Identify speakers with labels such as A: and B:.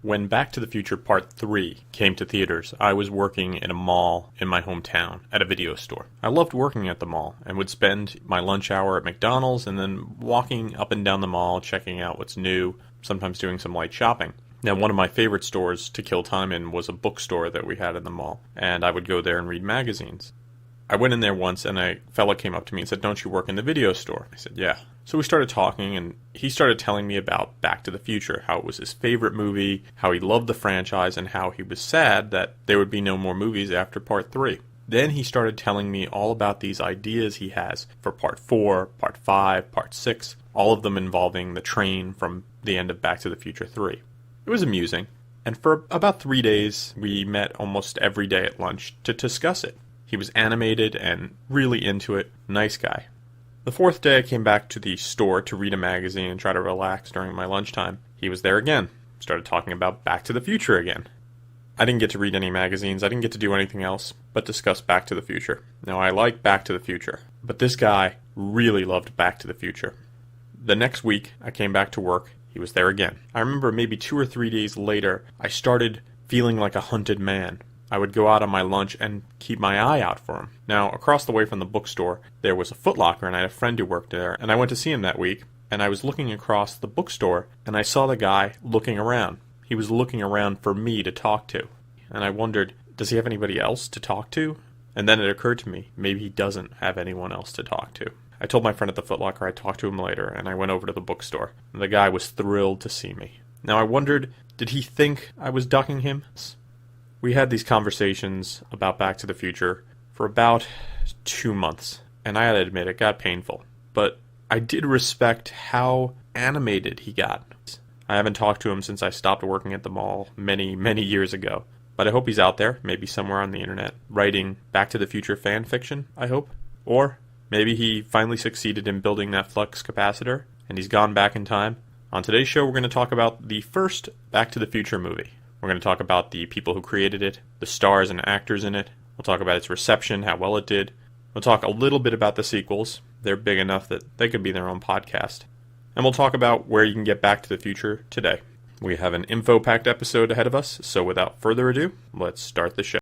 A: When Back to the Future Part 3 came to theaters, I was working in a mall in my hometown at a video store. I loved working at the mall and would spend my lunch hour at McDonald's and then walking up and down the mall, checking out what's new, sometimes doing some light shopping. Now, one of my favorite stores to kill time in was a bookstore that we had in the mall, and I would go there and read magazines. I went in there once and a fella came up to me and said, "Don't you work in the video store?" I said, "Yeah." So we started talking and he started telling me about Back to the Future, how it was his favorite movie, how he loved the franchise, and how he was sad that there would be no more movies after Part 3. Then he started telling me all about these ideas he has for Part 4, Part 5, Part 6, all of them involving the train from the end of Back to the Future 3. It was amusing, and for about 3 days we met almost every day at lunch to discuss it. He was animated and really into it. Nice guy. The fourth day I came back to the store to read a magazine and try to relax during my lunchtime. He was there again. Started talking about Back to the Future again. I didn't get to read any magazines. I didn't get to do anything else but discuss Back to the Future. Now, I like Back to the Future, but this guy really loved Back to the Future. The next week, I came back to work. He was there again. I remember maybe 2 or 3 days later, I started feeling like a hunted man. I would go out on my lunch and keep my eye out for him. Now, across the way from the bookstore, there was a Foot Locker, and I had a friend who worked there, and I went to see him that week, and I was looking across the bookstore, and I saw the guy looking around. He was looking around for me to talk to, and I wondered, does he have anybody else to talk to? And then it occurred to me, maybe he doesn't have anyone else to talk to. I told my friend at the Foot Locker I'd talk to him later, and I went over to the bookstore, and the guy was thrilled to see me. Now, I wondered, did he think I was ducking him? We had these conversations about Back to the Future for about 2 months, and I had to admit it got painful. But I did respect how animated he got. I haven't talked to him since I stopped working at the mall many, many years ago. But I hope he's out there, maybe somewhere on the internet, writing Back to the Future fan fiction, I hope. Or maybe he finally succeeded in building that flux capacitor, and he's gone back in time. On today's show, we're going to talk about the first Back to the Future movie. We're going to talk about the people who created it, the stars and actors in it. We'll talk about its reception, how well it did. We'll talk a little bit about the sequels. They're big enough that they could be their own podcast. And we'll talk about where you can get Back to the Future today. We have an info-packed episode ahead of us, so without further ado, let's start the show.